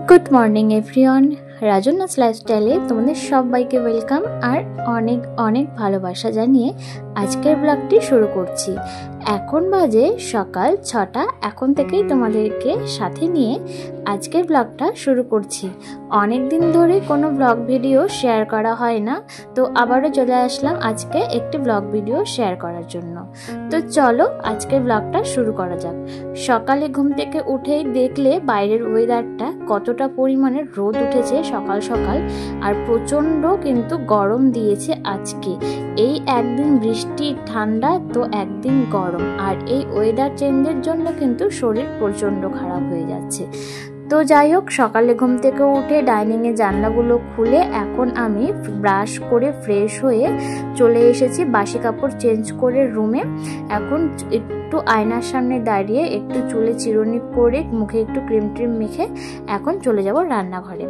Good morning everyone राजन्नास लाइफस्टाइले तुम्हारे सबाइके welcome और अनेक अनेक भालोबासा जानिए आजकेर ब्लगटी शुरू करছি। এখন বাজে সকাল ৬টা। এখন থেকেই তোমাদেরকে সাথে নিয়ে আজকের ব্লগটা শুরু করছি। অনেক দিন ধরে কোনো ব্লগ ভিডিও শেয়ার করা হয় না, তো আবারও চলে আসলাম আজকে একটি ব্লগ ভিডিও শেয়ার করার জন্য। তো চলো আজকের ব্লগটা শুরু করা যাক। সকালে ঘুম থেকে উঠেই দেখলে বাইরের ওয়েদারটা কতটা পরিমাণে রোদ উঠেছে সকাল সকাল, আর প্রচণ্ড কিন্তু গরম দিয়েছে আজকে। এই একদিন বৃষ্টি ঠান্ডা তো একদিন গরম, আর এই ওয়েদার চেঞ্জের জন্য কিন্তু শরীর প্রচণ্ড খারাপ হয়ে যাচ্ছে। তো যাই হোক, সকালে ঘুম থেকে উঠে ডাইনিংয়ে জানলাগুলো খুলে এখন আমি ব্রাশ করে ফ্রেশ হয়ে চলে এসেছি বাসি কাপড় চেঞ্জ করে রুমে। এখন একটু আয়নার সামনে দাঁড়িয়ে একটু চুলে চিরুনি করে মুখে একটু ক্রিম ট্রিম মেখে এখন চলে যাব রান্নাঘরে।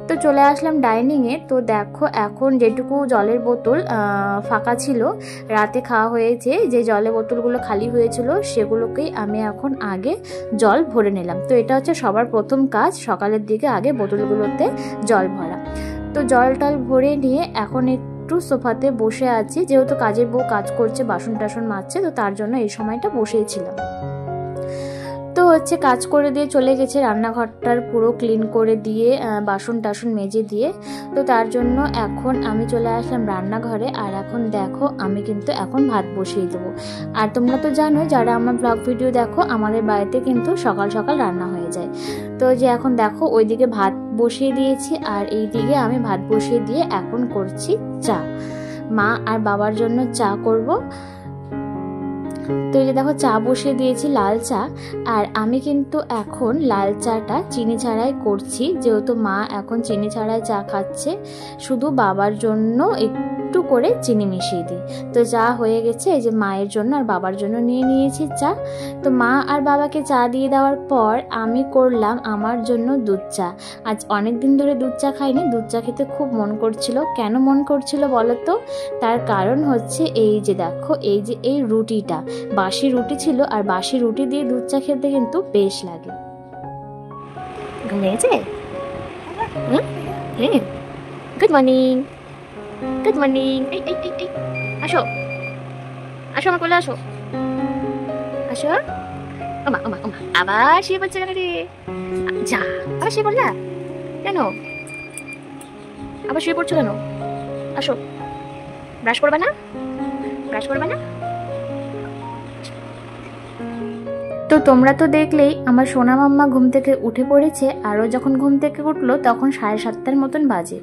তো চলে আসলাম ডাইনিংয়ে। তো দেখো এখন যেটুকু জলের বোতল ফাঁকা ছিল, রাতে খাওয়া হয়েছে যে জলের বোতলগুলো খালি হয়েছিল সেগুলোকেই আমি এখন আগে জল ভরে নিলাম। তো এটা হচ্ছে সবার প্রথম কাজ, সকালের দিকে আগে বোতলগুলোতে জল ভরা। তো জল টল ভরে নিয়ে এখন একটু সোফাতে বসে আছি, যেহেতু কাজের বউ কাজ করছে, বাসন টাসন মাজছে, তো তার জন্য এই সময়টা বসেছিলাম। তো হচ্ছে কাজ করে দিয়ে চলে গেছে রান্নাঘরটার পুরো ক্লিন করে দিয়ে বাসন টাসন মেজে দিয়ে। তো তার জন্য এখন আমি চলে আসলাম রান্নাঘরে। আর এখন দেখো আমি কিন্তু এখন ভাত বসিয়ে দেবো। আর তোমরা তো জানো যারা আমার ব্লগ ভিডিও দেখো, আমাদের বাড়িতে কিন্তু সকাল সকাল রান্না হয়ে যায়। তো যে এখন দেখো ওইদিকে ভাত বসিয়ে দিয়েছি, আর এই দিকে আমি ভাত বসিয়ে দিয়ে এখন করছি চা। মা আর বাবার জন্য চা করব। তো এই যে দেখো চা বসিয়ে দিয়েছি, লাল চা। আর আমি কিন্তু এখন লাল চাটা চিনি ছাড়াই করছি, যেহেতু মা এখন চিনি ছাড়াই চা খাচ্ছে, শুধু বাবার জন্য একটু করে চিনি মিশিয়ে দিই। তো চা হয়ে গেছে, এই যে মায়ের জন্য আর বাবার জন্য নিয়ে নিয়েছি চা। তো মা আর বাবাকে চা দিয়ে দেওয়ার পর আমি করলাম আমার জন্য দুধ চা। আজ অনেক দিন ধরে দুধ চা খাইনি, দুধ চা খেতে খুব মন করছিল। কেন মন করছিল বলো তো? তার কারণ হচ্ছে এই যে দেখো, এই যে এই রুটিটা বাসি রুটি ছিল, আর বাসি রুটি দিয়ে দুধ চা খেতে কিন্তু বেশ লাগে। ঘুম লেগেছে? Good morning, good morning. আসো আসো, আমার কোলে আসো, আসো। ওমা ওমা ওমা, আবার শুয়ে পড়ছে কেন রে? যা, আবার শুয়ে পড়লা কেন? আবার শুয়ে পড়ছো কেন? আসো, ব্রাশ করবে না? ব্রাশ করবে না? তো তোমরা তো দেখলেই আমার সোনা মাম্মা ঘুম থেকে উঠে পড়েছে। আরও যখন ঘুম থেকে উঠলো তখন 7:30 মতন বাজে।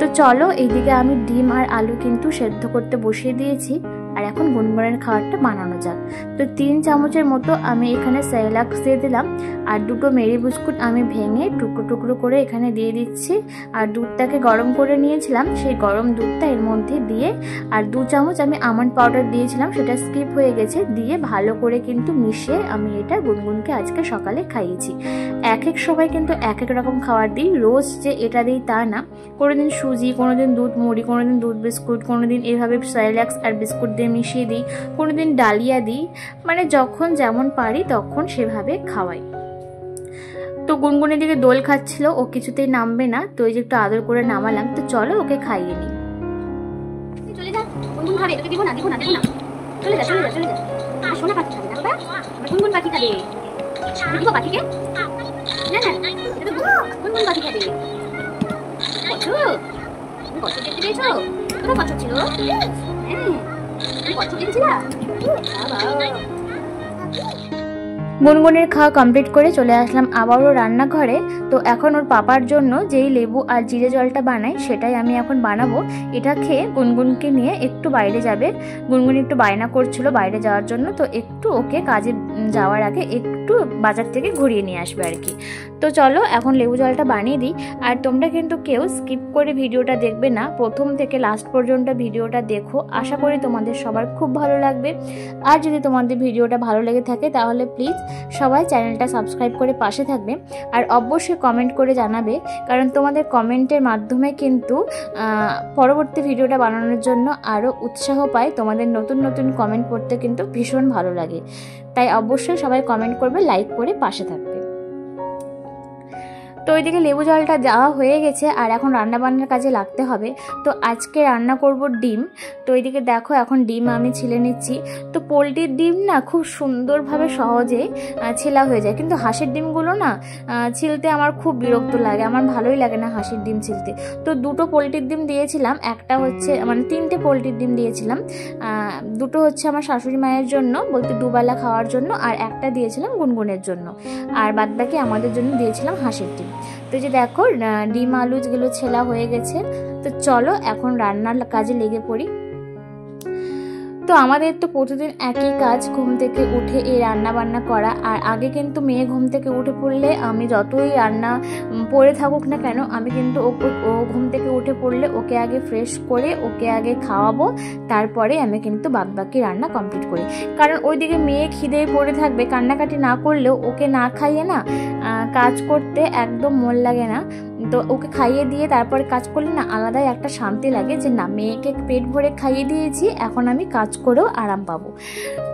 তো চলো এইদিকে আমি ডিম আর আলু কিন্তু সেদ্ধ করতে বসিয়ে দিয়েছি, আর এখন গুনগুনের খাবারটা বানানো যাক। তো 3 চামচের মতো আমি এখানে সেরেলাক্স দিয়ে দিলাম, আর 2টো মেরি বিস্কুট আমি ভেঙে টুকরো টুকরো করে এখানে দিয়ে দিচ্ছি। আর দুধটাকে গরম করে নিয়েছিলাম, সেই গরম দুধটা এর মধ্যে দিয়ে, আর 2 চামচ আমি আমন্ড পাউডার দিয়েছিলাম, সেটা স্কিপ হয়ে গেছে, দিয়ে ভালো করে কিন্তু মিশিয়ে আমি এটা গুনগুনকে আজকে সকালে খাইয়েছি। এক এক সময় কিন্তু এক এক রকম খাবার দিই, রোজ যে এটা দিই তা না। কোনোদিন সুজি, কোনোদিন দুধ মুড়ি, কোনোদিন দুধ বিস্কুট, কোনোদিন এভাবে সেরেলাক্স আর বিস্কুট দিয়ে মিশিয়ে দিই, কোনোদিন ডালিয়া দিই, মানে যখন যেমন পারি তখন সেভাবে খাওয়াই। তো গুনগুনের দিকে দোল খাচ্ছিল, ও কিছুতেই নামবে না, তো এই যে একটু আদর করে নামালাম। তো চলো ওকে খাইয়ে নিই। চলে যা, গুনগুন খাবে, তোকে দিব না দিব না দিব না, চলে যা চলে যা চলে যা। আর সোনা পাখি খাবে না বাবা, আমার গুনগুন পাখি খাবে। দিব পাখিকে? না না, এটা গুনগুন পাখি খাবে। কচ্ছপ, তুমি কচ্ছপ দেখতে পেয়েছো? কোথায় কচ্ছপ ছিল? হ্যাঁ, তুমি কচ্ছপ দেখেছিলা? বাবা। গুনগুনের খাওয়া কমপ্লিট করে চলে আসলাম আবারও রান্নাঘরে। তো এখন ওর পাপার জন্য যেই লেবু আর জিরে জলটা বানাই সেটাই আমি এখন বানাবো। এটা খেয়ে গুনগুনকে নিয়ে একটু বাইরে যাবে। গুনগুন একটু বায়না করছিল বাইরে যাওয়ার জন্য, তো একটু ওকে কাজে যাওয়ার আগে একটু বাজার থেকে ঘুরিয়ে নিয়ে আসবে আর কি। তো চলো এখন লেবু জলটা বানিয়ে দিই। আর তোমরা কিন্তু কেউ স্কিপ করে ভিডিওটা দেখবে না, প্রথম থেকে লাস্ট পর্যন্ত ভিডিওটা দেখো, আশা করি তোমাদের সবার খুব ভালো লাগবে। আর যদি তোমাদের ভিডিওটা ভালো লেগে থাকে তাহলে প্লিজ সবাই চ্যানেলটা সাবস্ক্রাইব করে পাশে থাকবে, আর অবশ্যই কমেন্ট করে জানাবে, কারণ তোমাদের কমেন্টের মাধ্যমে কিন্তু পরবর্তী ভিডিওটা বানানোর জন্য আরও উৎসাহ পায়। তোমাদের নতুন নতুন কমেন্ট পড়তে কিন্তু ভীষণ ভালো লাগে, তাই অবশ্যই সবাই কমেন্ট করবে, লাইক করে পাশে থাকবে। তো ওইদিকে লেবু জলটা যাওয়া হয়ে গেছে আর এখন রান্নাবান্নার কাজে লাগতে হবে। তো আজকে রান্না করব ডিম। তো ওইদিকে দেখো এখন ডিম আমি ছিলে নিচ্ছি। তো পোলট্রির ডিম না খুব সুন্দরভাবে সহজে ছেলা হয়ে যায়, কিন্তু হাঁসের ডিমগুলো না ছিলতে আমার খুব বিরক্ত লাগে, আমার ভালোই লাগে না হাঁসের ডিম ছিলতে। তো দুটো পোলট্রির ডিম দিয়েছিলাম, একটা হচ্ছে মানে 3টে পোলট্রির ডিম দিয়েছিলাম। দুটো হচ্ছে আমার শাশুড়ি মায়ের জন্য, বলতে দুবেলা খাওয়ার জন্য, আর একটা দিয়েছিলাম গুনগুনের জন্য, আর বাদবাকি আমাদের জন্য দিয়েছিলাম হাঁসের ডিম। তো যে দেখো ডিম আলু যেগুলো ছেলা হয়ে গেছে। তো চলো এখন রান্নার কাজে লেগে পড়ি। তো আমাদের তো প্রতিদিন একই কাজ, ঘুম থেকে উঠে এই রান্না বান্না করা। আর আগে কিন্তু মেয়ে ঘুম থেকে উঠে পড়লে আমি যতই রান্না পড়ে থাকুক না কেন, আমি কিন্তু ও ঘুম থেকে উঠে পড়লে ওকে আগে ফ্রেশ করে ওকে আগে খাওয়াবো, তারপরে আমি কিন্তু বাদবাকি রান্না কমপ্লিট করি। কারণ ওইদিকে মেয়ে খিদে পড়ে থাকবে, কান্নাকাটি না করলেও ওকে না খাইয়ে না কাজ করতে একদম মন লাগে না। তো ওকে খাইয়ে দিয়ে তারপরে কাজ করলে না আলাদাই একটা শান্তি লাগে, যে না মেয়েকে পেট ভরে খাইয়ে দিয়েছি, এখন আমি কাজ করেও আরাম পাবো।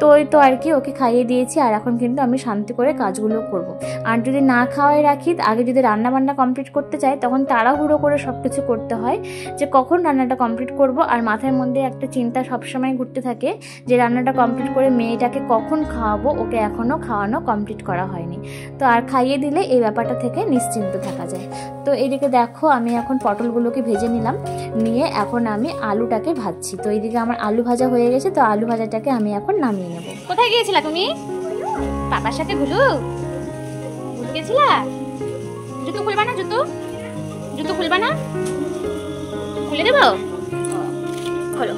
তো ওই তো আর কি, ওকে খাইয়ে দিয়েছি আর এখন কিন্তু আমি শান্তি করে কাজগুলো করব। আর যদি না খাওয়াই রাখি, আগে যদি রান্না বান্না কমপ্লিট করতে চাই তখন তাড়াহুড়ো করে সব কিছু করতে হয়, যে কখন রান্নাটা কমপ্লিট করব। আর মাথার মধ্যে একটা চিন্তা সবসময় ঘুরতে থাকে যে রান্নাটা কমপ্লিট করে মেয়েটাকে কখন খাওয়াবো, ওকে এখনও খাওয়ানো কমপ্লিট করা হয়নি। তো আর খাইয়ে দিলে এই ব্যাপারটা থেকে নিশ্চিন্ত থাকা যায়। তো এইদিকে দেখো আমি এখন পটলগুলোকে ভেজে নিলাম, নিয়ে এখন আমি আলুটাকে ভাজছি। তো এইদিকে আমার আলু ভাজা হয়ে গেছে, তো আলু ভাজাটাকে আমি এখন নামিয়ে নেব। কোথায় গিয়েছিলা তুমি? পাপার সাথে ঘুরু গেছিলা? জুতো খুলবা না? জুতো খুলবা না? খুলে দেবো? খোলো।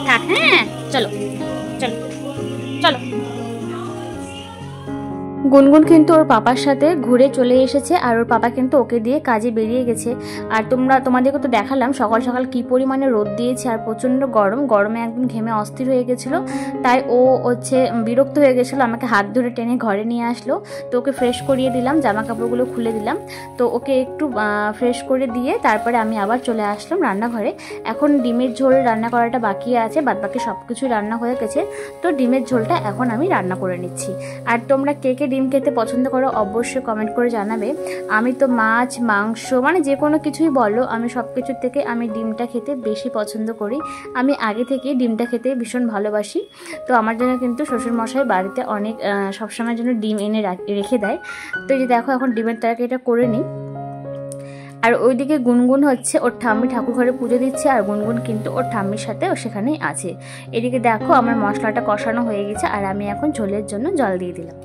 থাক, হ্যাঁ চলো চলো চলো। গুনগুন কিন্তু ওর পাপার সাথে ঘুরে চলে এসেছে, আর ওর পাপা কিন্তু ওকে দিয়ে কাজে বেরিয়ে গেছে। আর তোমাদেরকে তো দেখালাম সকাল সকাল কি পরিমাণে রোদ দিয়েছে আর প্রচণ্ড গরমে একদম ঘেমে অস্থির হয়ে গেছিলো। তাই ও হচ্ছে বিরক্ত হয়ে গেছিলো, আমাকে হাত ধরে টেনে ঘরে নিয়ে আসলো। তো ওকে ফ্রেশ করিয়ে দিলাম, জামা কাপড়গুলো খুলে দিলাম। তো ওকে একটু ফ্রেশ করে দিয়ে তারপরে আমি আবার চলে আসলাম রান্নাঘরে। এখন ডিমের ঝোল রান্না করাটা বাকি আছে, বাদবাকি সব কিছুই রান্না হয়ে গেছে। তো ডিমের ঝোলটা এখন আমি রান্না করে নিচ্ছি। আর তোমরা কে কে ডিম খেতে পছন্দ করো অবশ্যই কমেন্ট করে জানাবে। আমি তো মাছ মাংস মানে যে কোনো কিছুই বলো, আমি সব কিছুর থেকে আমি ডিমটা খেতে বেশি পছন্দ করি। আমি আগে থেকেই ডিমটা খেতে ভীষণ ভালোবাসি। তো আমার জন্য কিন্তু শ্বশুরমশাই বাড়িতে অনেক সবসময়ের জন্য ডিম এনে রেখে দেয়। তো এই যে দেখো এখন ডিমের তরকারিটা করে নিই। আর ওইদিকে গুনগুন হচ্ছে ওর ঠাম্মি ঠাকুর ঘরে পুজো দিচ্ছে, আর গুনগুন কিন্তু ওর ঠাম্মির সাথে ও সেখানেই আছে। এদিকে দেখো আমার মশলাটা কষানো হয়ে গেছে, আর আমি এখন ঝোলের জন্য জল দিয়ে দিলাম।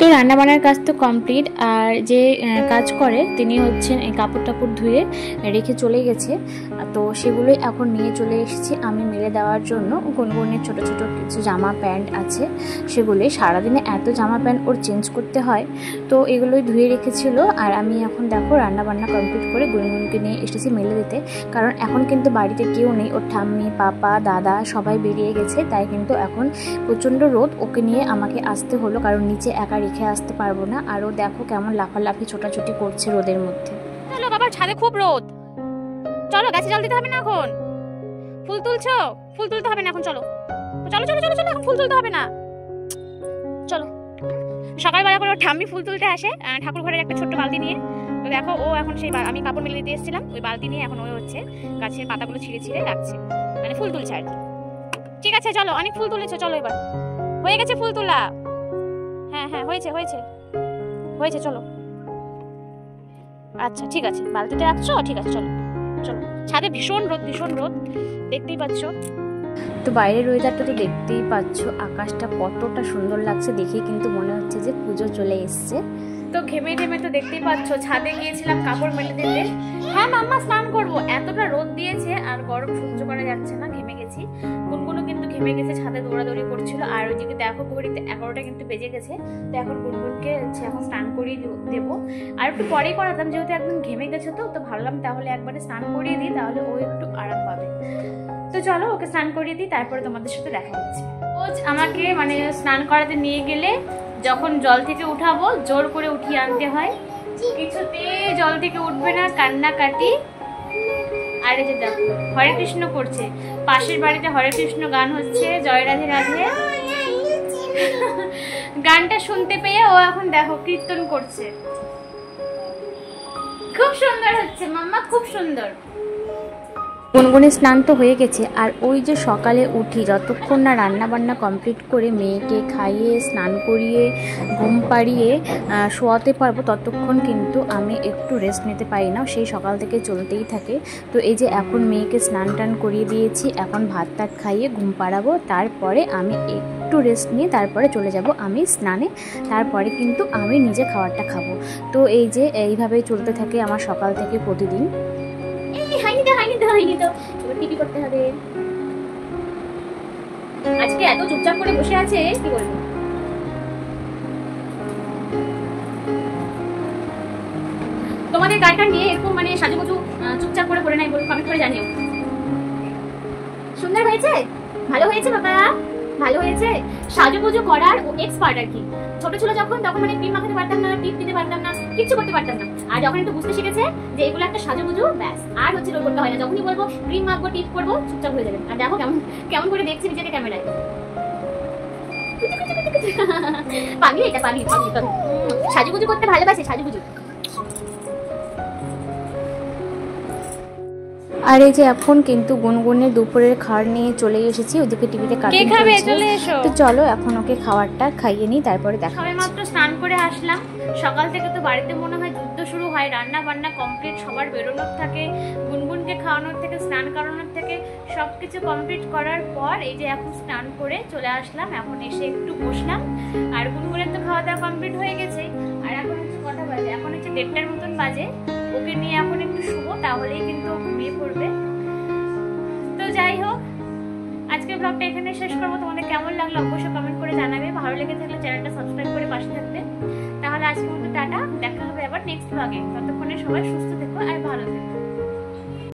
তো রান্নাবান্নার কাজ তো কমপ্লিট। আর যে কাজ করে তিনি হচ্ছেন এই কাপড় টাপড় ধুয়ে রেখে চলে গেছে। তো সেগুলোই এখন নিয়ে চলে এসেছি আমি মেলে দেওয়ার জন্য। গুনগুনের ছোটো ছোটো কিছু জামা প্যান্ট আছে, সেগুলোই সারাদিনে এত জামা প্যান্ট ওর চেঞ্জ করতে হয়, তো এগুলোই ধুয়ে রেখেছিল। আর আমি এখন দেখো রান্নাবান্না কমপ্লিট করে গুনগুনকে নিয়ে এসেছি মেলে দিতে, কারণ এখন কিন্তু বাড়িতে কেউ নেই, ওর ঠাম্মি পাপা দাদা সবাই বেরিয়ে গেছে। তাই কিন্তু এখন প্রচণ্ড রোদ, ওকে নিয়ে আমাকে আসতে হলো, কারণ নিচে একা রেখে আসতে পারবো না। আর ও দেখো কেমন লাফালাফি ছোটাছুটি করছে রোদের মধ্যে। চলো বাবা, ছাদে খুব রোদ, চলো গাছে জল দিতে হবে না, এখন ফুল তুলছো? ফুল তুলতে হবে না এখন, চলো চলো চলো চলো চলো, এখন ফুল তুলতে হবে না, চলো। সকালবেলা করে ওর ঠাম্মি ফুল তুলতে আসে ঠাকুর ঘরের একটা ছোট্ট বালতি নিয়ে। তো দেখো ও এখন সেই আমি কাপড় মেলে দিতে এসেছিলাম, ওই বালতি নিয়ে এখন ও হচ্ছে গাছের পাতাগুলো ছিঁড়ে ছিঁড়ে রাখছে, মানে ফুল তুলছে আর কি। ঠিক আছে চলো, অনেক ফুল তুলেছো, চলো এবার হয়ে গেছে ফুল তোলা। হ্যাঁ হ্যাঁ হয়েছে হয়েছে হয়েছে, চলো আচ্ছা ঠিক আছে, বালতিতে রাখছো, ঠিক আছে চলো চলো। ছাদে ভীষণ রোদ দেখতেই পাচ্ছ। তো বাইরের ওয়েদারটা তো দেখতেই পাচ্ছ, আকাশটা কতটা সুন্দর লাগছে, দেখে কিন্তু মনে হচ্ছে যে পুজো চলে এসছে। তো ঘেমে ঘেমে তো দেখতেই পাচ্ছ, ছাদে গিয়েছিলাম কাপড় মেলে দিতে। হ্যাঁ মাম্মা স্নান করবো, এতটা রোদ দিয়েছে আর গরম সহ্য করা যাচ্ছে না, ঘেমে গেছি। গুনগুনও কিন্তু ঘেমে গেছে, ছাদে দৌড়াদৌড়ি করছিল। আর ওইদিকে দেখো ঘড়িতে 11টা কিন্তু বেজে গেছে। তো এখন গুনগুনকে এখন স্নান করিয়ে দেবো, আর একটু পরেই করাতাম, যেহেতু একদম ঘেমে গেছে। তো ভাবলাম তাহলে একবারে স্নান করিয়ে দিই, তাহলে ও একটু আরাম পাবে। তো চলো ওকে স্নান করিয়ে দিই, তারপরে তোমাদের সাথে দেখা হচ্ছে। ও রোজ আমাকে মানে স্নান করাতে নিয়ে গেলে যখন জল থেকে উঠাবো জোর করে উঠিয়ে আনতে হয়, কিছুতে জল থেকে উঠবে না, কান্নাকাটি। আর এই যে দেখো হরে কৃষ্ণ করছে, পাশের বাড়িতে হরে কৃষ্ণ গান হচ্ছে, জয় রাধে রাধে। গানটা শুনতে পেয়ে ও এখন দেখো কীর্তন করছে, খুব সুন্দর হচ্ছে মাম্মা, খুব সুন্দর। গুনগুনের স্নান তো হয়ে গেছে, আর ওই যে সকালে উঠি যতক্ষণ না রান্না বান্না কমপ্লিট করে মেয়েকে খাইয়ে স্নান করিয়ে ঘুম পাড়িয়ে শোয়াতে পারবো ততক্ষণ কিন্তু আমি একটু রেস্ট নিতে পারি না, সেই সকাল থেকে চলতেই থাকে। তো এই যে এখন মেয়েকে স্নান টান করিয়ে দিয়েছি, এখন ভাত টাত খাইয়ে ঘুম পাড়াবো, তারপরে আমি একটু রেস্ট নিয়ে তারপরে চলে যাব আমি স্নানে, তারপরে কিন্তু আমি নিজে খাবারটা খাবো। তো এই যে এইভাবেই চলতে থাকে আমার সকাল থেকে প্রতিদিন। টিভি করতে হবে, আজকে এত চুপচাপ করে বসে আছে কি বলবো। তোমাদের গানটা নিয়ে এরকম মানে সাজুগুজু চুপচাপ করে পড়ে নাই বল, কমেন্ট করে জানিও। সুন্দর হয়েছে, ভালো হয়েছে বাবা, ভালো হয়েছে। সাজুগুজু করার ও এক্সপার্ট আর কি। ছোট ছিল যখন তখন মানে ক্রিম মাখাতে পারতাম না, টিপ দিতে পারতাম না, কিচ্ছু করতে পারতাম না। আর যখন একটু বুঝতে শিখেছে যে এগুলো একটা সাজুগুজু, ব্যাস আর হচ্ছে রোল করতে হয় না। যখনই বলবো ক্রিম মাখবো টিপ করবো চুপচাপ হয়ে যাবে। আর দেখো কেমন কেমন করে দেখছি নিজেকে ক্যামেরায়। পাগলি এটা, পাগলি পাগলি পাগলি, সাজুগুজু করতে ভালোবাসে, সাজুগুজু। আর এই যে এখন কিন্তু গুনগুনের দুপুরের খাবার নিয়ে চলে এসেছি, ওদিকে টিভিতে কার্টুন চলছে। তো চলো এখন ওকে খাবারটা খাইয়ে নিই, তারপরে দেখা। সবাই মাত্র স্নান করে আসলাম, সকাল থেকে তো বাড়িতে মনে হয় যুদ্ধ শুরু হয়, রান্না বান্না কমপ্লিট, সবার বেরোনোর থাকে, গুনগুনকে খাওয়ানোর থেকে স্নান করানোর থেকে সবকিছু কমপ্লিট করার পর এই যে এখন স্নান করে চলে আসলাম, এখন এসে একটু বসলাম। আর গুনগুনের তো খাওয়া দাওয়া কমপ্লিট হয়ে গেছে, আর এখন হচ্ছে কটা বাজে, এখন হচ্ছে 1:30টার মতন বাজে। ওকে নিয়ে এখন একটু শুবো, তাহলেই কিন্তু ঘুমিয়ে পড়বে। তো যাই হোক, আজকের ব্লগটা এখানে শেষ করবো। তোমাদের কেমন লাগলো অবশ্যই কমেন্ট করে জানাবে, ভালো লেগে থাকলে চ্যানেলটা সাবস্ক্রাইব করে পাশে থাকবে। তাহলে আজকের মতো টাটা, দেখা হবে আবার নেক্সট ব্লগে। ততক্ষণে সবাই সুস্থ থেকো আর ভালো থেকো।